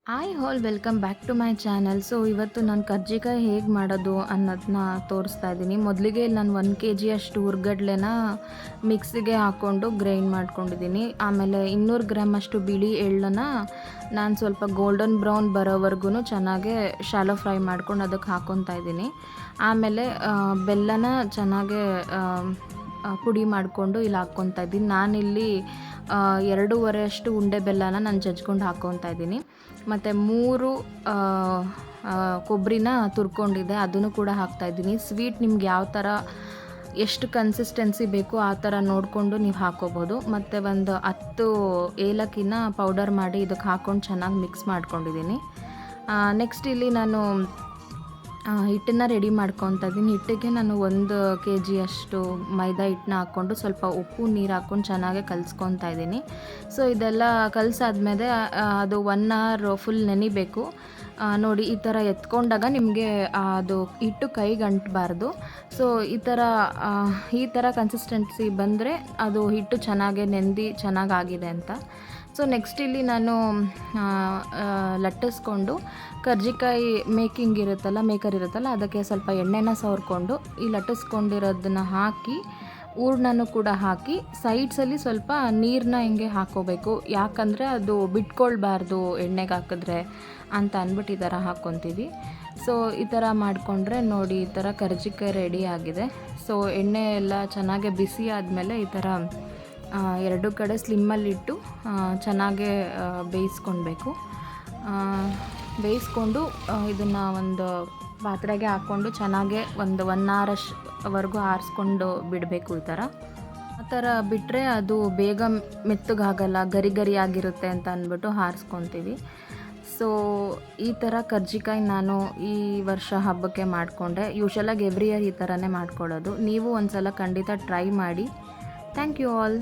Hi all welcome back to my channel. So ಇವತ್ತು ನಾನು ಕರ್ಜಿಕಾಯಿ ಹೇಗೆ ಮಾಡೋದು ಅನ್ನೋದನ್ನ ತೋರಿಸ್ತಾ ಇದ್ದೀನಿ. ಮೊದಲಿಗೆ ನಾನು 1 kg ಅಷ್ಟು ಹುರ್ಗಡ್ಲೆನ ಮಿಕ್ಸಿಗೆ ಹಾಕ್ಕೊಂಡು ಗ್ರೈಂಡ್ ಮಾಡ್ಕೊಂಡಿದ್ದೀನಿ. ಆಮೇಲೆ 200 ಗ್ರಾಮ್ ಅಷ್ಟು ಬಿಳಿ ಎಳ್ಳನ್ನು ನಾನು ಸ್ವಲ್ಪ ಗೋಲ್ಡನ್ ಬ್ರೌನ್ ಬರೋವರೆಗೂ ಚೆನ್ನಾಗೆ ಶಾಲೋ ಫ್ರೈ ಮಾಡ್ಕೊಂಡು ಅದಕ್ಕೆ ಹಾಕ್ಕೊತಾ ಇದ್ದೀನಿ. ಆಮೇಲೆ ಬೆಲ್ಲನ ಚೆನ್ನಾಗೆ ಪುಡಿ ಮಾಡಿಕೊಂಡು ಇಲ್ಲಿ ಹಾಕ್ಕೊತಾ ಇದ್ದೀನಿ. ನಾನಿಲ್ಲಿ 2.5 ಅಷ್ಟು ಉಂಡೆ ಬೆಲ್ಲನ ನಾನು ಜಜ್ಕೊಂಡು ಹಾಕ್ಕೊತಾ ಇದ್ದೀನಿ. ಮತ್ತು 3 ಕೊಬ್ಬರಿನ ತುರ್ಕೊಂಡಿದ್ದೆ, ಅದನ್ನು ಕೂಡ ಹಾಕ್ತಾಯಿದ್ದೀನಿ. ಸ್ವೀಟ್ ನಿಮ್ಗೆ ಯಾವ ಥರ ಎಷ್ಟು ಕನ್ಸಿಸ್ಟೆನ್ಸಿ ಬೇಕು ಆ ಥರ ನೋಡಿಕೊಂಡು ನೀವು ಹಾಕ್ಕೋಬೋದು. ಮತ್ತು ಒಂದು 10 ಏಲಕ್ಕಿನ ಪೌಡರ್ ಮಾಡಿ ಇದಕ್ಕೆ ಹಾಕ್ಕೊಂಡು ಚೆನ್ನಾಗಿ ಮಿಕ್ಸ್ ಮಾಡ್ಕೊಂಡಿದ್ದೀನಿ. ನೆಕ್ಸ್ಟ್ ಇಲ್ಲಿ ನಾನು ಹಿಟ್ಟನ್ನು ರೆಡಿ ಮಾಡ್ಕೊತಾ ಇದ್ದೀನಿ. ಹಿಟ್ಟಿಗೆ ನಾನು 1 kg ಅಷ್ಟು ಮೈದಾ ಹಿಟ್ಟನ್ನ ಹಾಕ್ಕೊಂಡು ಸ್ವಲ್ಪ ಉಪ್ಪು ನೀರು ಹಾಕ್ಕೊಂಡು ಚೆನ್ನಾಗೆ ಕಲಿಸ್ಕೊತಾ ಇದ್ದೀನಿ. ಸೊ ಇದೆಲ್ಲ ಕಲಸಾದ್ಮೇಲೆ ಅದು 1 hour ಫುಲ್ ನೆನಿಬೇಕು. ನೋಡಿ ಈ ಥರ ಎತ್ಕೊಂಡಾಗ ನಿಮಗೆ ಅದು ಹಿಟ್ಟು ಕೈಗೆ ಅಂಟಬಾರ್ದು. ಸೊ ಈ ಥರ ಕನ್ಸಿಸ್ಟೆನ್ಸಿ ಬಂದರೆ ಅದು ಹಿಟ್ಟು ಚೆನ್ನಾಗೆ ನೆಂದು ಚೆನ್ನಾಗಾಗಿದೆ ಅಂತ. ಸೊ ನೆಕ್ಸ್ಟ್ ಇಲ್ಲಿ ನಾನು ಲಟ್ಟಿಸ್ಕೊಂಡು ಕರ್ಜಿಕಾಯಿ ಮೇಕರ್ ಇರುತ್ತಲ್ಲ ಅದಕ್ಕೆ ಸ್ವಲ್ಪ ಎಣ್ಣೆನ ಸವರ್ಕೊಂಡು ಈ ಲಟ್ಟಿಸ್ಕೊಂಡಿರೋದನ್ನ ಹಾಕಿ ಹೂರ್ಣನೂ ಕೂಡ ಹಾಕಿ ಸೈಡ್ಸಲ್ಲಿ ಸ್ವಲ್ಪ ನೀರನ್ನ ಹಿಂಗೆ ಹಾಕ್ಕೋಬೇಕು. ಯಾಕಂದರೆ ಅದು ಬಿಟ್ಕೊಳ್ಬಾರ್ದು ಎಣ್ಣೆಗೆ ಹಾಕಿದ್ರೆ ಅಂತ ಅಂದ್ಬಿಟ್ಟು ಈ ಥರ ಹಾಕ್ಕೊತೀವಿ. ಸೊ ಈ ಥರ ಮಾಡಿಕೊಂಡ್ರೆ ನೋಡಿ ಈ ಥರ ಕರ್ಜಿಕಾಯಿ ರೆಡಿ ಆಗಿದೆ. ಸೊ ಎಣ್ಣೆ ಎಲ್ಲ ಚೆನ್ನಾಗೆ ಬಿಸಿ ಆದಮೇಲೆ ಈ ಥರ 2 ಕಡೆ ಸ್ಲಿಮ್ಮಲ್ಲಿಟ್ಟು ಚೆನ್ನಾಗೆ ಬೇಯಿಸ್ಕೊಳ್ಬೇಕು. ಬೇಯಿಸ್ಕೊಂಡು ಇದನ್ನು ಒಂದು ಪಾತ್ರೆಗೆ ಹಾಕ್ಕೊಂಡು ಚೆನ್ನಾಗೆ ಒಂದು 1 hour ವರೆಗೂ ಆರಿಸ್ಕೊಂಡು ಬಿಡಬೇಕು. ಈ ಥರ ಬಿಟ್ಟರೆ ಅದು ಬೇಗ ಮೆತ್ತಗಾಗಲ್ಲ, ಗರಿ ಆಗಿರುತ್ತೆ ಅಂತ ಅಂದ್ಬಿಟ್ಟು ಆರಿಸ್ಕೊತೀವಿ. ಸೊ ಈ ಥರ ಕರ್ಜಿಕಾಯಿ ನಾನು ಈ ವರ್ಷ ಹಬ್ಬಕ್ಕೆ ಮಾಡಿಕೊಂಡೆ. ಯೂಶ್ವಲಾಗಿ ಎವ್ರಿ ಇಯರ್ ಈ ಥರನೇ ಮಾಡ್ಕೊಳ್ಳೋದು. ನೀವು ಒಂದು ಸಲ ಖಂಡಿತ ಟ್ರೈ ಮಾಡಿ. Thank you all.